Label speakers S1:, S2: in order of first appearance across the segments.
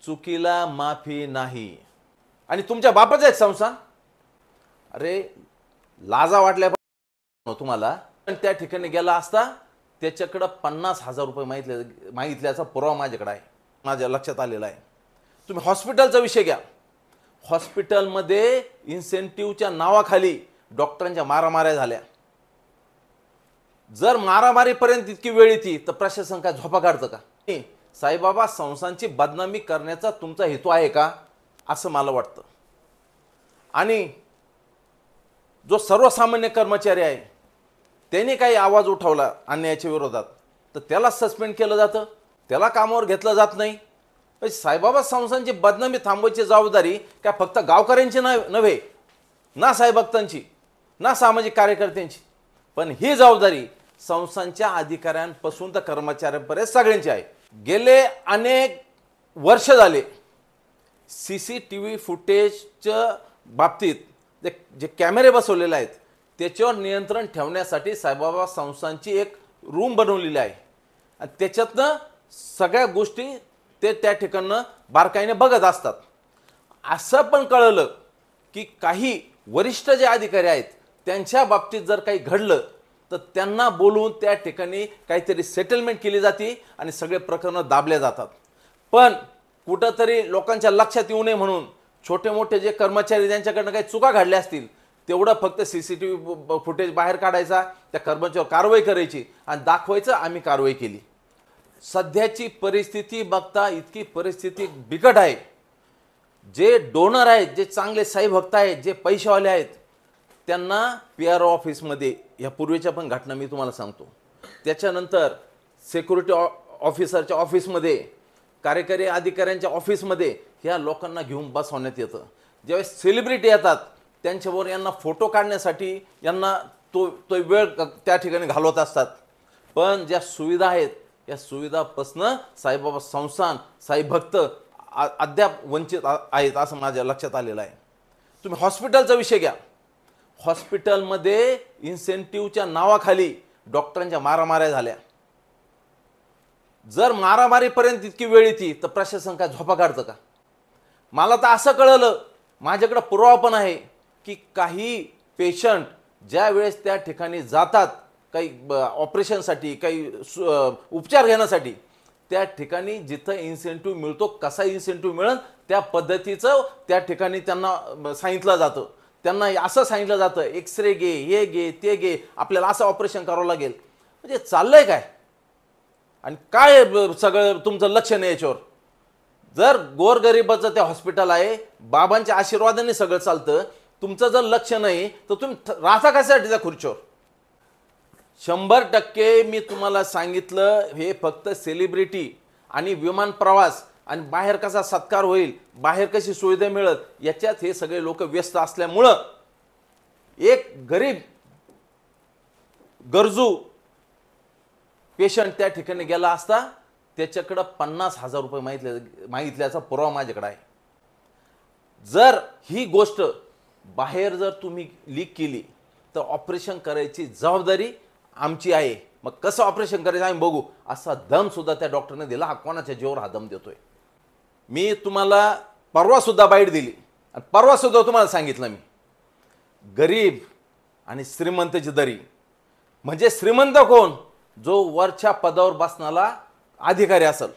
S1: चुकीला माफी नाही. आणि तुमच्या बापाचा एक संसार, अरे लाजा वाटल्या तुम्हाला. पण त्या ठिकाणी गेला असता त्याच्याकडे 50,000 रुपये मागितल्याचा पुरावा माझ्याकडे आहे, माझ्या लक्षात आलेला आहे. तुम्ही हॉस्पिटलचा विषय घ्या. हॉस्पिटलमध्ये इन्सेंटिव्हच्या नावाखाली डॉक्टरांच्या मारामाऱ्या झाल्या. जर मारामारीपर्यंत इतकी वेळ येते तर प्रशासन काय झोपा काढतं का? साईबाबा संस्थांची बदनामी करण्याचा तुमचा हेतू आहे का, असं मला वाटतं. आणि जो सर्वसामान्य कर्मचारी आहे त्याने काही आवाज उठवला अन्यायाच्या विरोधात तर त्याला सस्पेंड केलं जातं, त्याला कामावर घेतलं जात नाही. साईबाबा संस्थांची बदनामी थांबवायची जबाबदारी काय फक्त गावकऱ्यांची नव्हे, ना साईभक्तांची, ना सामाजिक कार्यकर्त्यांची, पण ही जबाबदारी संस्थांच्या अधिकाऱ्यांपासून तर कर्मचाऱ्यांपर्यंत सगळ्यांची आहे. गेले अनेक वर्ष झाले CCTV फुटेजच्या बाबतीत जे कॅमेरे बसवलेले आहेत त्याच्यावर नियंत्रण ठेवण्यासाठी साईबाबा संस्थांची एक रूम बनवलेली आहे. आणि त्याच्यातनं सगळ्या गोष्टी ते त्या ठिकाणं बारकाईने बघत असतात. असं पण कळलं की काही वरिष्ठ जे अधिकारी आहेत त्यांच्या बाबतीत जर काही घडलं तर त्यांना बोलवून त्या ठिकाणी काहीतरी सेटलमेंट केली जाते आणि सगळे प्रकरणं दाबले जातात. पण कुठंतरी लोकांच्या लक्षात येऊ नये म्हणून छोटे मोठे जे कर्मचारी ज्यांच्याकडनं काही चुका घडल्या असतील तेवढं फक्त CCTV फुटेज बाहेर काढायचा, त्या कर्मचाऱ्यावर कारवाई करायची आणि दाखवायचं आम्ही कारवाई केली. सध्याची परिस्थिती बघता इतकी परिस्थिती बिकट आहे. जे डोनर आहेत, जे चांगले साईभक्त आहेत, जे पैशावाले आहेत त्यांना PRO ऑफिसमध्ये, या पूर्वीच्या पण घटना मी तुम्हाला सांगतो, त्याच्यानंतर सिक्युरिटी ऑफिसरच्या ऑफिसमध्ये, कार्यकारी अधिकाऱ्यांच्या ऑफिसमध्ये ह्या लोकांना घेऊन बसवण्यात येतं. ज्यावेळेस सेलिब्रिटी येतात त्यांच्याबरोबर यांना फोटो काढण्यासाठी यांना तो वेळ त्या ठिकाणी घालवत असतात. पण ज्या सुविधा आहेत या सुविधापासनं साईबाबा संस्थान, साईभक्त अद्याप वंचित आहेत असं माझ्या लक्षात आलेलं आहे. तुम्ही हॉस्पिटलचा विषय घ्या. हॉस्पिटलमध्ये इन्सेंटिव्हच्या नावाखाली डॉक्टरांच्या मारामाऱ्या झाल्या. जर मारामारीपर्यंत इतकी वेळ येते तर प्रशासन काय झोपा काढतं का? मला तर असं कळलं, माझ्याकडे पुरावा पण आहे की काही पेशंट ज्या वेळेस त्या ठिकाणी जातात काही ऑपरेशनसाठी, काही उपचार घेण्यासाठी, त्या ठिकाणी जिथं इन्सेंटिव्ह मिळतो, कसा इन्सेंटिव्ह मिळेल त्या पद्धतीचं त्या ठिकाणी त्यांना सांगितलं जातं. त्यांना असं सांगितलं जातं एक्सरे घे, हे घे, ते घे, आपल्याला असं ऑपरेशन करावं लागेल. म्हणजे चाललंय काय आणि काय सगळं तुमचं लक्ष नाही याच्यावर. जर गोरगरिबाचं ते हॉस्पिटल आहे, बाबांच्या आशीर्वादाने सगळं चालतं, तुमचं जर लक्ष नाही तर तुम्ही राहता कशासाठी त्या खुर्चीवर? 100% मी तुम्हाला सांगितलं, हे फक्त सेलिब्रिटी आणि विमान प्रवास आणि बाहेर कसा सत्कार होईल, बाहेर कशी सुविधा मिळत, याच्यात हे सगळे लोक व्यस्त असल्यामुळं एक गरीब गरजू पेशंट त्या ठिकाणी गेला असता त्याच्याकडे 50,000 रुपये मागितल्याचा पुरावा माझ्याकडे आहे. जर ही गोष्ट बाहेर जर तुम्ही लीक केली तर ऑपरेशन करायची जबाबदारी आमची आहे. मग कसं ऑपरेशन करायचं आम्ही बघू, असा दम सुद्धा त्या डॉक्टरने दिला. हा कोणाच्या जीवावर हा दम देतोय? मी तुम्हाला परवा सुद्धा बाईट दिली आणि परवा सुद्धा तुम्हाला सांगितलं, मी गरीब आणि श्रीमंताची दरी. म्हणजे श्रीमंत कोण? जो वरच्या पदावर बसणारा अधिकारी असेल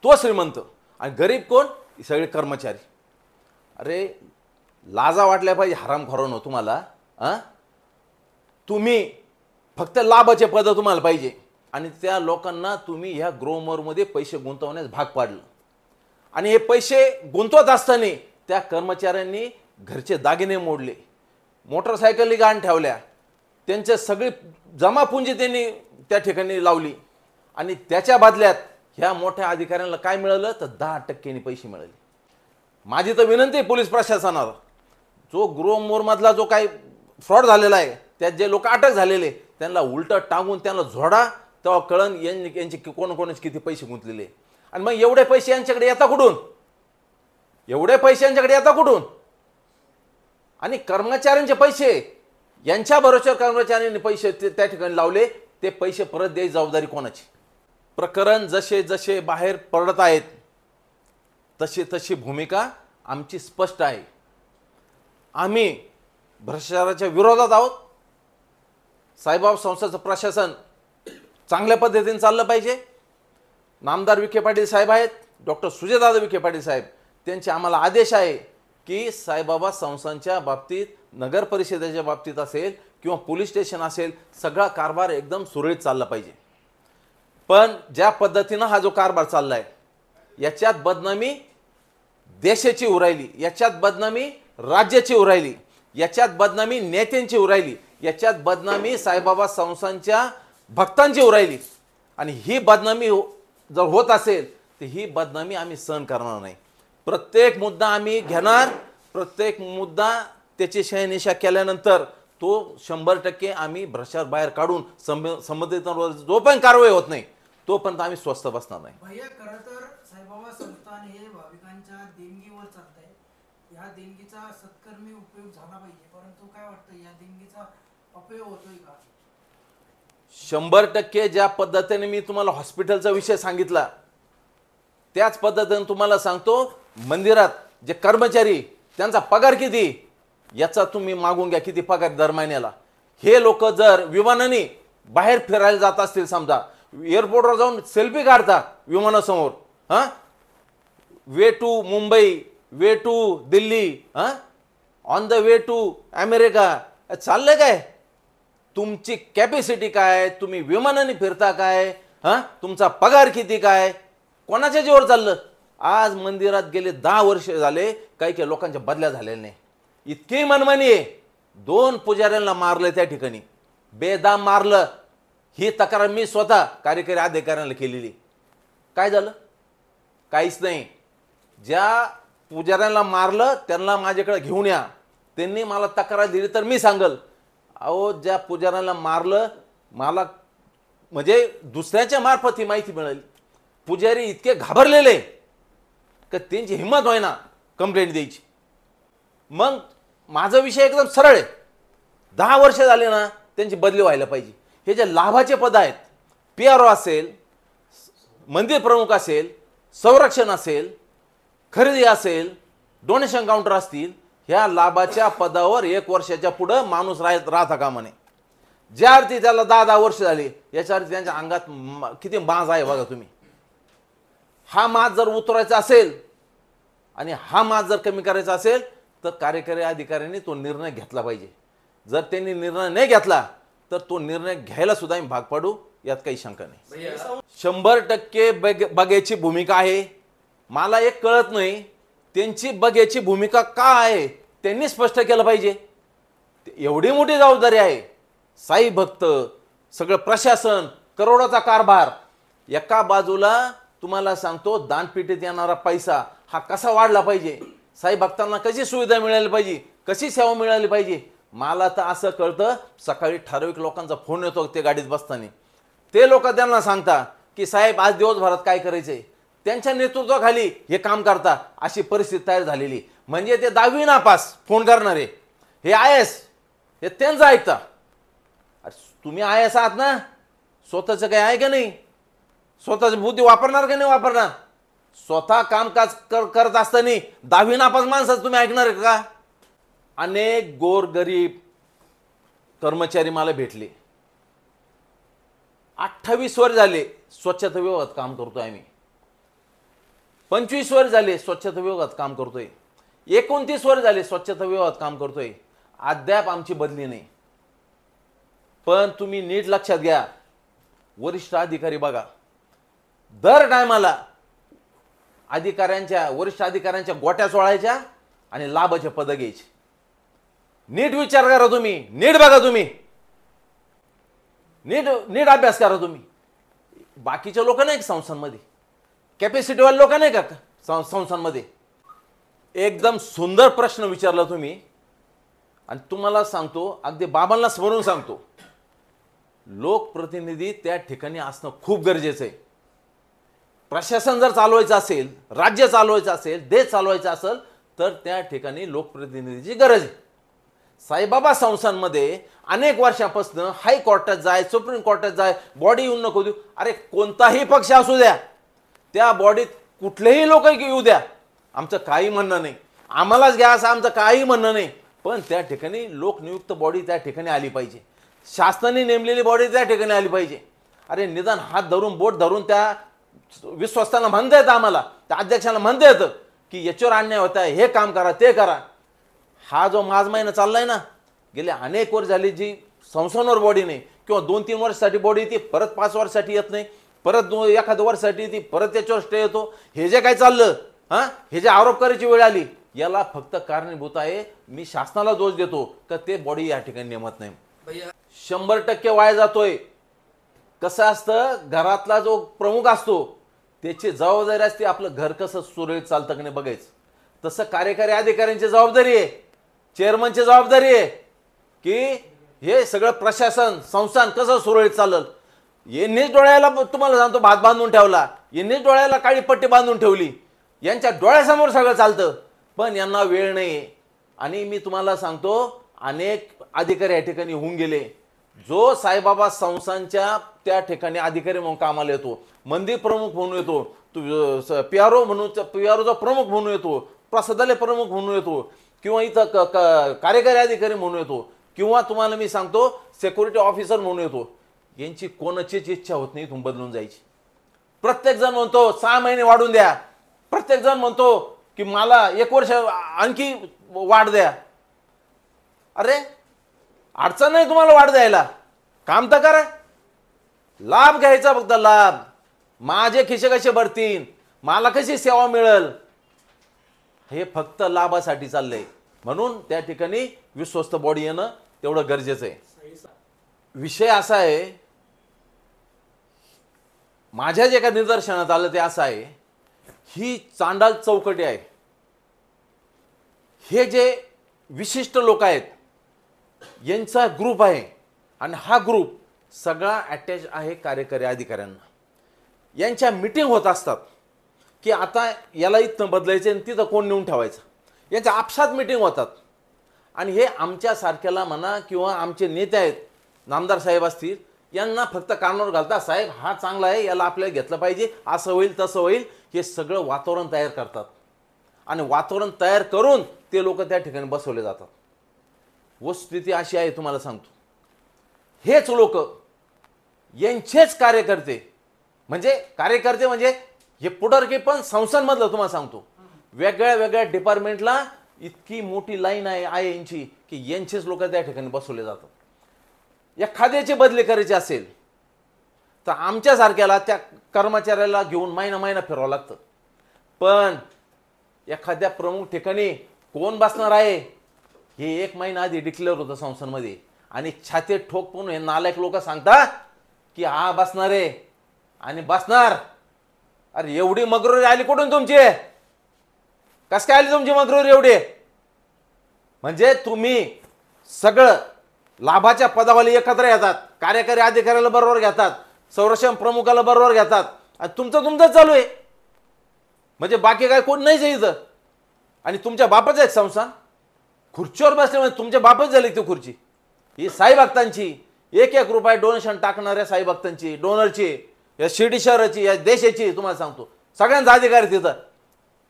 S1: तो श्रीमंत, आणि गरीब कोण? सगळे कर्मचारी. अरे लाजा वाटल्या पाहिजे हरामखोरांनो तुम्हाला. तुम्ही फक्त लाभाचे पद तुम्हाला पाहिजे आणि त्या लोकांना तुम्ही ह्या ग्रोमरमध्ये पैसे गुंतवण्यास भाग पाडलं. आणि हे पैसे गुंतवत असताना त्या कर्मचाऱ्यांनी घरचे दागिने मोडले, मोटरसायकली गहाण ठेवल्या, त्यांचे सगळी जमापुंजी त्यांनी त्या ठिकाणी लावली. आणि त्याच्या बदल्यात ह्या मोठ्या अधिकाऱ्यांना काय मिळालं तर 10% पैसे मिळाले. माझी तर विनंती आहे पोलीस प्रशासनाला, जो गृहमोरमधला जो काही फ्रॉड झालेला आहे, त्यात जे लोक अटक झालेले त्यांना उलटं टांगून त्यांना झोडा, तेव्हा कळण यांचे कोणाचे किती पैसे गुंतलेले. आणि मग एवढे पैसे यांच्याकडे येतात कुठून? एवढे पैसे यांच्याकडे येतात कुठून? आणि कर्मचाऱ्यांचे पैसे यांच्या भरोश्यावर कर्मचाऱ्यांनी पैसे त्या ठिकाणी लावले, ते पैसे परत द्यायची जबाबदारी कोणाची? प्रकरण जसे जसे बाहेर पडत आहेत तशी तशी भूमिका आमची स्पष्ट आहे. आम्ही भ्रष्टाचाराच्या विरोधात आहोत. साईबाबा संस्थाचं प्रशासन चांगल्या पद्धतीने चाललं पाहिजे. नामदार विखे पाटील साहेब आहेत, डॉक्टर सुजयदादा विखे पाटील साहेब, त्यांचे आम्हाला आदेश आहे की साईबाबा संस्थांच्या बाबतीत, नगर परिषदेच्या बाबतीत असेल किंवा पोलीस स्टेशन असेल, सगळा कारभार एकदम सुरळीत चालला पाहिजे. पण ज्या पद्धतीनं हा जो कारभार चाललाय, याच्यात बदनामी देशाची उरायली, याच्यात बदनामी राज्याची उरायली, याच्यात बदनामी नेत्यांची उरायली, याच्यात बदनामी साईबाबा संस्थांच्या भक्तांची उरायली. आणि ही बदनामी जर होत असेल तर ही बदनामी आम्ही सहन करणार नाही. प्रत्येक मुद्दा आम्ही घेणार. प्रत्येक मुद्दा त्याची शहानिशा केल्यानंतर तो 100% आम्ही भ्रष्टाचार बाहेर काढून संबंधितांवर जोपर्यंत कारवाई होत नाही तोपर्यंत आम्ही स्वस्थ बसणार नाही.
S2: भैया, खरं तर साईबाबा संस्थान हे भाविकांच्या देणगीवर चालतंय. या देणगीचा सत्कर्मी उपयोग झाला पाहिजे, परंतु काय वाटतं, या देणगीचा अपयोग होतोय का?
S1: 100% ज्या पद्धतीने मी तुम्हाला हॉस्पिटलचा विषय सांगितला त्याच पद्धतीने तुम्हाला सांगतो, मंदिरात जे कर्मचारी त्यांचा पगार किती याचा तुम्ही मागून घ्या, किती पगार दर महिन्याला. हे लोक जर विमानाने बाहेर फिरायला जात असतील, समजा एअरपोर्टवर जाऊन सेल्फी काढतात विमानासमोर, way to Mumbai, way to Delhi, on the way to America, चाललंय काय? तुमची कॅपॅसिटी काय? तुम्ही विमानाने फिरता काय? तुमचा पगार किती काय? कोणाच्या जीवावर चाललं? आज मंदिरात गेले 10 वर्ष झाले, काही काही लोकांच्या बदल्या झालेल्या नाही. इतकी मनमानी आहे. 2 पुजाऱ्यांना मारलं त्या ठिकाणी, बेदाम मारलं. ही तक्रार मी स्वतः कार्यकारी अधिकाऱ्यांना केलेली. काय झालं? काहीच नाही. ज्या पुजाऱ्यांना मारलं त्यांना माझ्याकडे घेऊन या. त्यांनी मला तक्रार दिली तर मी सांगल, अहो ज्या पुजाऱ्यांना मारलं, मला म्हणजे दुसऱ्याच्या मार्फत ही माहिती मिळाली. पुजारी इतके घाबरलेले की त्यांची हिंमत होईना कंप्लेंट द्यायची. मग माझा विषय एकदम सरळ आहे. 10 वर्ष झाले ना, त्यांची बदली व्हायला पाहिजे. हे जे लाभाचे पद आहेत, PRO असेल, मंदिर प्रमुख असेल, संरक्षण असेल, खरेदी असेल, डोनेशन काउंटर असतील, ह्या लाभाच्या पदावर 1 वर्षाच्या पुढे माणूस राहता कामा नये. ज्या अर्थी त्याला 10-10 वर्ष झाली, याच्या अर्थी त्यांच्या अंगात किती माज आहे बघा तुम्ही. हा माज जर उतरायचा असेल आणि हा माज जर कमी करायचा असेल तर कार्यकारी अधिकाऱ्यांनी तो निर्णय घेतला पाहिजे. जर त्यांनी निर्णय नाही घेतला तर तो निर्णय घ्यायला सुद्धा आम्ही भाग पाडू, यात काही शंका नाही. 100% बघ्याची भूमिका आहे. मला एक कळत नाही, त्यांची बघ्याची भूमिका का आहे त्यांनी स्पष्ट केलं पाहिजे. एवढी मोठी जबाबदारी आहे. साई भक्त, सगळं प्रशासन, करोडाचा कारभार. एका बाजूला तुम्हाला सांगतो, दानपेटीत येणारा पैसा हा कसा वाढला पाहिजे, साई भक्तांना कशी सुविधा मिळाली पाहिजे, कशी सेवा मिळाली पाहिजे. मला तर असं कळतं, सकाळी ठराविक लोकांचा फोन येतो ते गाडीत बसताना, ते लोक त्यांना सांगता की साहेब आज दिवसभरात काय करायचंय, त्यांच्या नेतृत्वाखाली हे काम करता. अशी परिस्थिती तयार झालेली. म्हणजे ते 10वी नापास फोन करणारे हे IAS हे त्यांचं ऐकता. तुम्ही IAS आहात ना, स्वतःचं काय आहे का नाही? स्वतःची बुद्धी वापरणार का नाही वापरणार? स्वतः कामकाज करत असताना 10वी नापास माणसाचं तुम्ही ऐकणार का? अनेक गोरगरीब कर्मचारी मला भेटले. 28 वर्ष झाले स्वच्छता विभागात काम करतोय आम्ही. 25 वर्ष झाले स्वच्छता विभागात काम करतोय. 29 वर्ष झाले स्वच्छता विभागात काम करतोय. अद्याप आमची बदली नाही. पण तुम्ही नीट लक्षात घ्या, वरिष्ठ अधिकारी बघा, दर टायमाला वरिष्ठ अधिकाऱ्यांच्या गोट्या सोडायच्या आणि लाभाचे पद घ्यायचे. नीट विचार करा तुम्ही, नीट बघा तुम्ही, नीट अभ्यास करा तुम्ही. बाकीचे लोक नाही का संस्थांमध्ये, कॅपॅसिटीवाले लोक नाही का संस्थांमध्ये? एकदम सुंदर प्रश्न विचारला तुम्ही. आणि तुम्हाला सांगतो, अगदी बाबांना स्मरून सांगतो, लोकप्रतिनिधी त्या ठिकाणी असणं खूप गरजेचं आहे. प्रशासन जर चालवायचं असेल, राज्य चालवायचं असेल, देश चालवायचा असेल तर त्या ठिकाणी लोकप्रतिनिधीची गरज आहे. साईबाबा संस्थांमध्ये अनेक वर्षापासून हायकोर्टात जाय, सुप्रीम कोर्टात जाय, बॉडी येऊन नको देऊ. अरे कोणताही पक्ष असू द्या, त्या बॉडीत कुठलेही लोक येऊ द्या, आमचं काही म्हणणं नाही, आम्हालाच घ्या असं आमचं काही म्हणणं नाही, पण त्या ठिकाणी लोकनियुक्त बॉडी त्या ठिकाणी आली पाहिजे, शासनाने नेमलेली बॉडी त्या ठिकाणी आली पाहिजे. अरे निदान हात धरून बोट धरून त्या विश्वस्तांना म्हणता येतं, आम्हाला त्या अध्यक्षांना म्हणता येतं की याच्यावर अन्याय होत आहे, हे काम करा ते करा. हा जो माज महिना चाललाय ना, गेले अनेक वर्ष झाली जी संस्थांवर बॉडी नाही किंवा 2-3 वर्षासाठी बॉडी येते, परत 5 वर्षासाठी येत नाही, परत एखाद्या वर्षासाठी येते, परत त्याच्यावर स्टे येतो. हे जे काय चाललं, हे जे आरोप करायची वेळ आली, याला फक्त कारणीभूत आहे, मी शासनाला दोष देतो का ते बॉडी या ठिकाणी नेमत नाही. 100% वाया जातोय. कसं असतं, घरातला जो प्रमुख असतो त्याची जबाबदारी असते आपलं घर कसं सुरळीत चालतं की नाही बघायचं. तसं कार्यकारी अधिकाऱ्यांची जबाबदारी आहे, चेअरमनची जबाबदारी आहे की हे सगळं प्रशासन संस्थान कसं सुरळीत चाललं. यांनीच डोळ्याला, तुम्हाला सांगतो, भात बांधून ठेवला, यांनीच डोळ्याला काळी पट्टी बांधून ठेवली, यांच्या डोळ्यासमोर सगळं चालतं, पण यांना वेळ नाही. आणि मी तुम्हाला सांगतो, अनेक अधिकारी या ठिकाणी होऊन गेले. जो साईबाबा संस्थांच्या त्या ठिकाणी अधिकारी म्हणून कामाला येतो, मंदिर प्रमुख म्हणून येतो, PRO म्हणून PROचा प्रमुख म्हणून येतो, प्रसादालय प्रमुख म्हणून येतो, किंवा इथं कार्यकारी अधिकारी म्हणून येतो, किंवा तुम्हाला मी सांगतो सिक्युरिटी ऑफिसर म्हणून येतो, यांची कोणाचीच इच्छा होत नाही इथून बदलून जायची. प्रत्येक जण म्हणतो 6 महिने वाढून द्या, प्रत्येक जण म्हणतो की मला 1 वर्ष आणखी वाढ द्या. अरे अडचण नाही तुम्हाला वाढ द्यायला, काम तर करा, लाभ घ्यायचा फक्त लाभ. माझे खिसे कसे भरतील, मला कशी सेवा मिळेल, हे फक्त लाभासाठी चाललंय. म्हणून त्या ठिकाणी विश्वस्त बॉडी येणं तेवढं गरजेचं आहे. विषय असा आहे, माझ्या जे काही निदर्शनात आलं ते असं आहे, ही चांडाल चौकटी आहे. हे जे विशिष्ट लोक आहेत यांचा ग्रुप आहे, आणि हा ग्रुप सगळा अटॅच आहे कार्यकारी अधिकाऱ्यांना. यांच्या मीटिंग होत असतात की आता याला इथं बदलायचं आणि तिथं कोण नेऊन ठेवायचं, यांच्या आपसात मीटिंग होतात. आणि हे आमच्यासारख्याला म्हणा किंवा आमचे नेते आहेत, नामदार साहेब असतील, यांना फक्त कानावर घालतात, साहेब हा चांगला आहे, याला आपल्याला घेतलं पाहिजे, असं होईल तसं होईल, हे सगळं वातावरण तयार करतात. आणि वातावरण तयार करून ते लोक त्या ठिकाणी बसवले जातात. वस्तुस्थिती अशी आहे, तुम्हाला सांगतो, हेच लोक यांचेच कार्यकर्ते, म्हणजे कार्यकर्ते म्हणजे हे पुढारकी पण संस्थांमधलं तुम्हाला सांगतो, वेगळ्या वेगळ्या डिपार्टमेंटला इतकी मोठी लाईन आहे यांची की यांचेच लोक त्या ठिकाणी बसवले जातात. एखाद्याची बदली करायची असेल तर आमच्यासारख्याला त्या कर्मचाऱ्याला घेऊन महिना फिरावं लागतं. पण एखाद्या प्रमुख ठिकाणी कोण बसणार आहे हे 1 महिना आधी डिक्लेअर होतं संस्थांमध्ये, आणि छातीत ठोकून हे नालायक लोक सांगतात की हा बसणार आहे आणि बसणार. अरे एवढी मगरुरी आली कुठून तुमची, कस काय आली तुमची मगरुरी एवढी? म्हणजे तुम्ही सगळं लाभाच्या पदावाले एकत्र येतात, कार्यकारी अधिकाऱ्याला बरोबर घेतात, संरक्षण प्रमुखाला बरोबर घेतात, आणि तुमचं चालू आहे. म्हणजे बाकी काय कोण नाहीच इथं. आणि तुमच्या बापाचं एक संस्थान खुर्चीवर बसले म्हणजे तुमच्या बापच झाली ती खुर्ची. ही साई भक्तांची, 1-1 रुपये डोनेशन टाकणाऱ्या साई भक्तांची, डोनरची, या शिर्डी शहराची, या देशाची, तुम्हाला सांगतो सगळ्यांचा अधिकार आहे तिथं.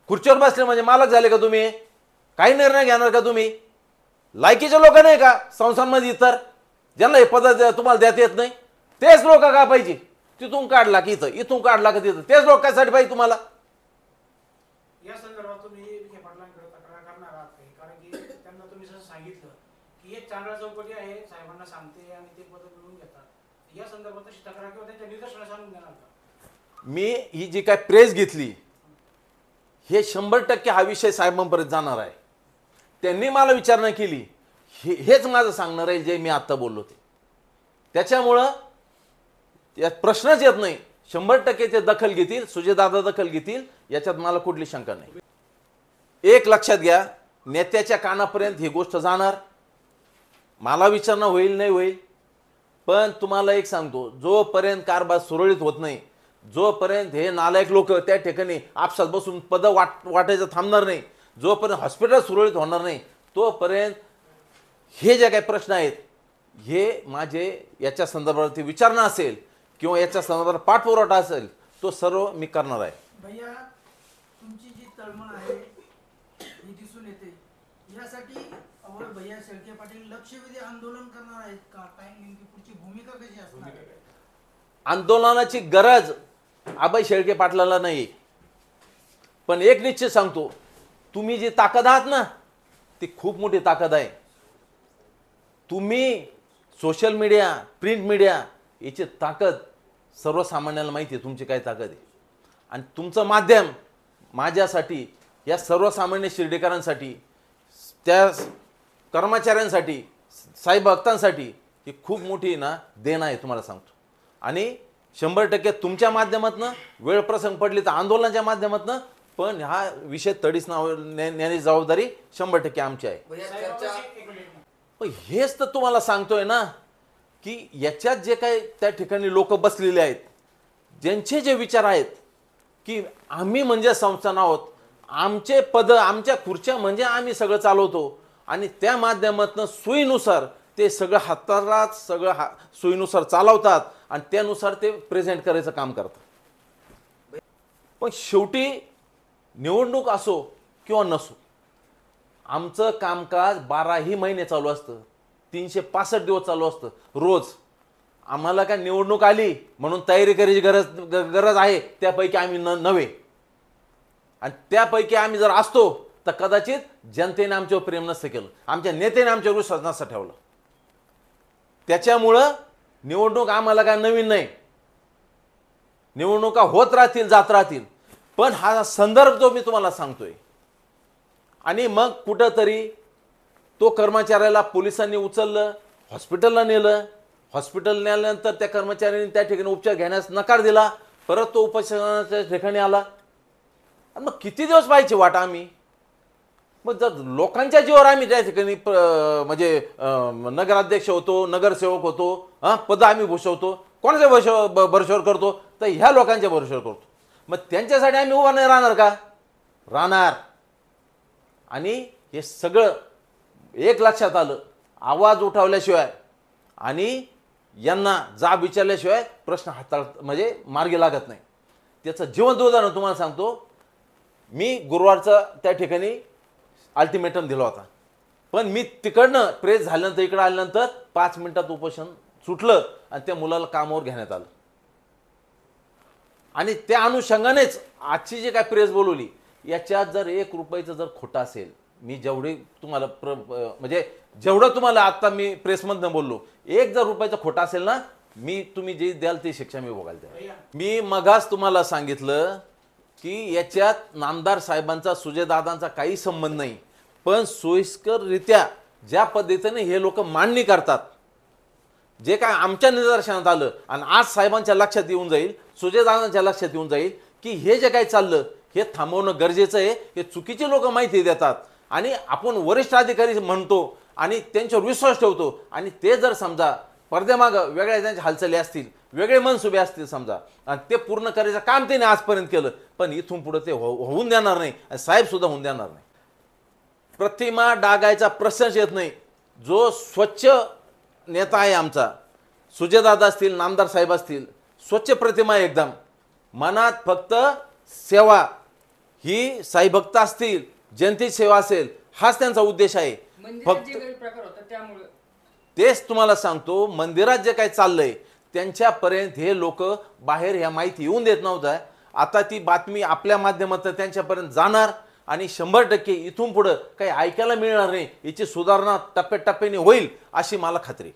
S1: खुर्चीवर बसले म्हणजे मालक झाले का तुम्ही? काही निर्णय घेणार का तुम्ही? लायकीचे लोक नाही का संस्थांमध्ये इतर, ज्यांना हे पद तुम्हाला देता येत नाही, तेच लोक का पाहिजे? तिथून काढला की इथं, इथून काढला की तिथं, तेच लोक कशासाठी पाहिजे तुम्हाला?
S2: या संदर्भात तुम्ही विखे पाटलांकडे तक्रार करणार आहात काही? कारण की त्यांना तुम्ही जसं सांगितलं की एक चांगला चौकटी आहे, साहेबांना सांगते आणि ते पद मिळवून घेतात, या संदर्भात तशी तक्रार किंवा त्यांच्या निदर्शनास आणून देणार का?
S1: मी ही जी काय प्रेस घेतली हे 100% हा विषय साहेबांपर्यंत जाणार आहे. त्यांनी मला विचारणा केली, हेच माझं सांगणार आहे जे मी आता बोललो ते. त्याच्यामुळं यात प्रश्नच येत नाही, 100% ते दखल घेतील, सुजयदादा दखल घेतील, याच्यात मला कुठली शंका नाही. एक लक्षात घ्या, नेत्याच्या कानापर्यंत ही गोष्ट जाणार, मला विचारणा होईल नाही होईल, पण तुम्हाला एक सांगतो, जोपर्यंत कारभार सुरळीत होत नाही, जोपर्यंत हे नालायक लोक त्या ठिकाणी आपसात बसून पद वाटायचं थांबणार नाही, जोपर्यंत हॉस्पिटल सुरळीत होणार नाही, तोपर्यंत हे जे काही प्रश्न आहेत हे माझे याच्या संदर्भात विचारणा असेल किंवा याच्या संदर्भात पाठपुरावा असेल तो सर्व मी करणार आहे.
S2: भैया तुमची जी तळमळ आहे
S3: हे दिसून येते. यासाठी अवर भैया शेळके पाटील लक्षवेधी आंदोलन करणार आहेत का? काय नेमकी पुढची भूमिका कशी असणार आहे?
S1: आंदोलनाची गरज अभय शेळके पाटलाला नाही, पण एक निश्चित सांगतो, तुम्ही जी ताकद आहात ना ती खूप मोठी ताकद आहे. तुम्ही सोशल मीडिया, प्रिंट मीडिया याची ताकद सर्वसामान्याला माहिती आहे तुमची काय ताकद आहे. आणि तुमचं माध्यम माझ्यासाठी, या सर्वसामान्य शिर्डीकरांसाठी, त्या कर्मचाऱ्यांसाठी, साई भक्तांसाठी ही खूप मोठी ना देण आहे तुम्हाला सांगतो. आणि 100% तुमच्या माध्यमातून, वेळ प्रसंग पडली तर आंदोलनाच्या माध्यमातून, पण हा विषय तडीस नेण्याची जबाबदारी 100% आमची आहे.
S2: साईबाबाची एक मिनिट.
S1: पण हेच तर तुम्हाला सांगतोय ना की याच्यात जे काही त्या ठिकाणी लोक बसलेले आहेत, ज्यांचे जे विचार आहेत की आम्ही म्हणजे संस्थान आहोत, आमचे पद, आमच्या खुर्च्या म्हणजे आम्ही सगळं चालवतो, आणि त्या माध्यमातून सोयीनुसार ते सगळं हाताळतात, सगळं सोयीनुसार चालवतात आणि त्यानुसार ते प्रेझेंट करायचं काम करतात. पण शेवटी निवडणूक असो किंवा नसो, आमचं कामकाज 12ही महिने चालू असतं, 365 दिवस चालू असतं रोज. आम्हाला काय निवडणूक आली म्हणून तयारी करायची गरज आहे त्यापैकी आम्ही नव्हे. आणि त्यापैकी आम्ही जर असतो तर कदाचित जनतेने आमच्यावर प्रेम नसतं केलं, आमच्या नेत्याने आमच्यावर विश्वास नसतं ठेवला. त्याच्यामुळं निवडणूक आम्हाला काय नवीन नाही, निवडणुका होत राहतील, जात राहतील. पण हा संदर्भ जो मी तुम्हाला सांगतोय, आणि मग कुठंतरी तो कर्मचाऱ्याला पोलिसांनी उचललं, हॉस्पिटलला नेलं, हॉस्पिटल नेल्यानंतर त्या कर्मचाऱ्यांनी त्या ठिकाणी उपचार घेण्यास नकार दिला, परत तो उपचाराच्या ठिकाणी आला. आणि मग किती दिवस पाहायची वाट आम्ही? मग जर लोकांच्या जीवावर आम्ही त्या ठिकाणी म्हणजे नगराध्यक्ष होतो, नगरसेवक होतो, पद आम्ही भूषवतो, कोणाच्या भरोशावर करतो? तर ह्या लोकांच्या भरोशावर करतो. मग त्यांच्यासाठी आम्ही उभा नाही राहणार का? राहणार. आणि हे सगळं एक लक्षात आलं, आवाज उठवल्याशिवाय आणि यांना जाब विचारल्याशिवाय प्रश्न म्हणजे मार्गी लागत नाही. त्याचं जिवंत उदाहरण तुम्हाला सांगतो. मी गुरुवारचा त्या ठिकाणी अल्टिमेटम दिला होता, पण मी तिकडनं प्रेस झाल्यानंतर इकडं आल्यानंतर 5 मिनिटात उपोषण सुटलं आणि त्या मुलाला कामावर घेण्यात आलं. आणि त्या अनुषंगानेच आजची जी काय प्रेस बोलवली, याच्यात जर 1 रुपयाचं जर खोटं असेल, मी जेवढे तुम्हाला म्हणजे जेवढं तुम्हाला आता मी प्रेसमधनं बोललो, 1 जर रुपयाचं खोटं असेल ना, तुम्ही जे द्याल ती शिक्षा मी भोगायला द्या. मी मगाच तुम्हाला सांगितलं की याच्यात नामदार साहेबांचा, सुजयदादांचा काही संबंध नाही, पण सोयीस्कररित्या ज्या पद्धतीने हे लोक मांडणी करतात, जे काय आमच्या निदर्शनात आलं आणि आज साहेबांच्या लक्षात येऊन जाईल, सुजयदादांच्या लक्षात येऊन जाईल की हे जे काही चाललं हे थांबवणं गरजेचं आहे. हे चुकीचे लोक माहिती देतात आणि आपण वरिष्ठ अधिकारी म्हणतो आणि त्यांच्यावर विश्वास ठेवतो, आणि ते जर समजा पडद्यामागं वेगळ्या त्यांच्या हालचाली असतील, वेगळे मनसुबे असतील समजा, आणि ते पूर्ण करायचं काम त्याने आजपर्यंत केलं, पण इथून पुढे ते होऊन देणार नाही आणि साहेब सुद्धा होऊन देणार नाही. प्रतिमा डागायचा प्रश्नच येत नाही. जो स्वच्छ नेता आहे आमचा, सुजयदादा असतील, नामदार साहेब असतील, स्वच्छ प्रतिमा आहे एकदम. मनात फक्त सेवा, ही साईभक्त असतील, जनतेची सेवा असेल, हाच त्यांचा उद्देश आहे. फक्त तेच तुम्हाला सांगतो, मंदिरात जे काही चाललंय त्यांच्यापर्यंत हे लोक बाहेर ह्या माहिती येऊन देत नव्हतं. आता ती बातमी आपल्या माध्यमातून त्यांच्यापर्यंत जाणार आणि 100% इथून पुढं काही ऐकायला मिळणार नाही. याची सुधारणा टप्प्याटप्प्याने होईल अशी मला खात्री.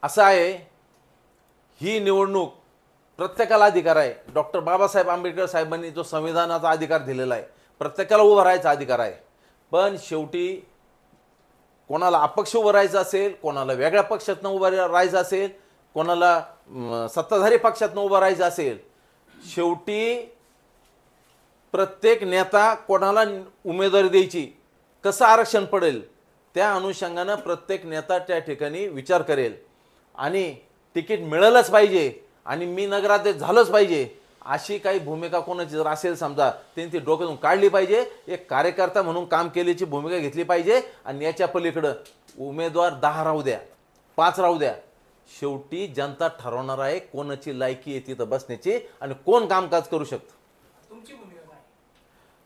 S1: असं आहे, ही निवडणूक प्रत्येकाला अधिकार आहे. डॉक्टर बाबासाहेब आंबेडकर साहेबांनी जो संविधानाचा अधिकार दिलेला आहे, प्रत्येकाला उभं राहायचा अधिकार आहे. पण शेवटी कोणाला अपक्ष उभं राहायचं असेल, कोणाला वेगळ्या पक्षातनं उभं राहायचं असेल, कोणाला सत्ताधारी पक्षातनं उभं राहायचं असेल, शेवटी प्रत्येक नेता कोणाला उमेदवारी द्यायची, कसं आरक्षण पडेल, त्या अनुषंगानं प्रत्येक नेता त्या ठिकाणी विचार करेल आणि तिकीट मिळालंच पाहिजे आणि मी नगराध्यक्ष झालंच पाहिजे अशी काही भूमिका कोणाची जर असेल समजा, त्यांनी ती डोक्यातून काढली पाहिजे. एक कार्यकर्ता म्हणून काम केल्याची भूमिका घेतली पाहिजे. आणि याच्या पलीकडं उमेदवार 10 राहू द्या, 5 राहू द्या, शेवटी जनता ठरवणार आहे कोणाची लायकी आहे तिथं बसण्याची आणि कोण कामकाज करू शकतं.
S2: तुमची भूमिका काय?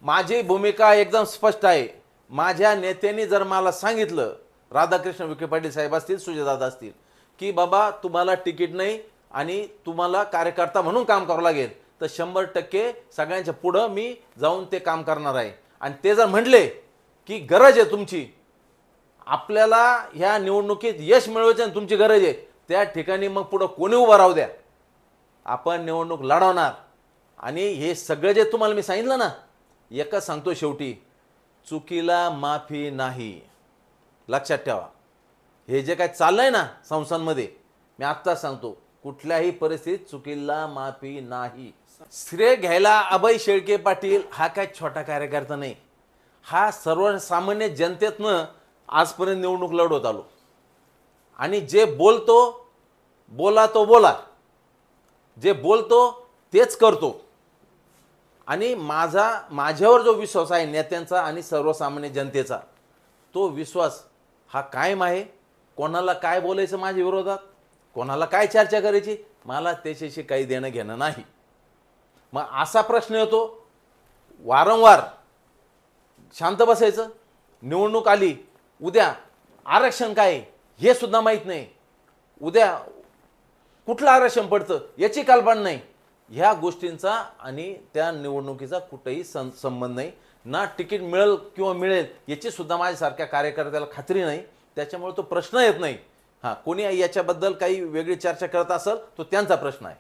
S1: माझी भूमिका एकदम स्पष्ट आहे. माझ्या नेत्यांनी जर मला सांगितलं, राधाकृष्ण विखे पाटील साहेब असतील, सुजयदादा असतील, की बाबा तुम्हाला तिकीट नाही आणि तुम्हाला कार्यकर्ता म्हणून काम करावं लागेल, तर 100% सगळ्यांच्या पुढं मी जाऊन ते काम करणार आहे. आणि ते जर म्हटले की गरज आहे तुमची, आपल्याला ह्या निवडणुकीत यश मिळवायचं आणि तुमची गरज आहे, त्या ठिकाणी मग पुढं कोणी उभं राहू द्या, आपण निवडणूक लढवणार. आणि हे सगळं जे तुम्हाला मी सांगितलं ना, एकच सांगतो शेवटी, चुकीला माफी नाही. लक्षात ठेवा, हे जे काय चाललंय ना संस्थांमध्ये, मी आत्ताच सांगतो, कुठल्याही परिस्थितीत चुकीला माफी नाही. श्रेय घ्यायला अभय शेळके पाटील हा काय छोटा कार्यकर्ता नाही, हा सर्वसामान्य जनतेतनं आजपर्यंत निवडणूक लढवत आलो. आणि जे बोलतो, बोला, जे बोलतो तेच करतो. आणि माझ्यावर जो विश्वास आहे नेत्यांचा आणि सर्वसामान्य जनतेचा, तो विश्वास हा कायम आहे. कोणाला काय बोलायचं माझ्या विरोधात, कोणाला काय चर्चा करायची, मला त्याच्याशी काही देणं घेणं नाही. मग असा प्रश्न येतो, वारंवार शांत बसायचं, निवडणूक आली, उद्या आरक्षण काय हे सुद्धा माहीत नाही, उद्या कुठलं आरक्षण पडतं याची कल्पना नाही. ह्या गोष्टींचा आणि त्या निवडणुकीचा कुठेही संबंध नाही. ना तिकीट मिळेल किंवा मिळेल याची सुद्धा माझ्यासारख्या कार्यकर्त्याला खात्री नाही. त्याच्यामुळे तो प्रश्न येत नाही. हां, कोणी याच्याबद्दल काही वेगळी चर्चा करत असेल तो त्यांचा प्रश्न आहे.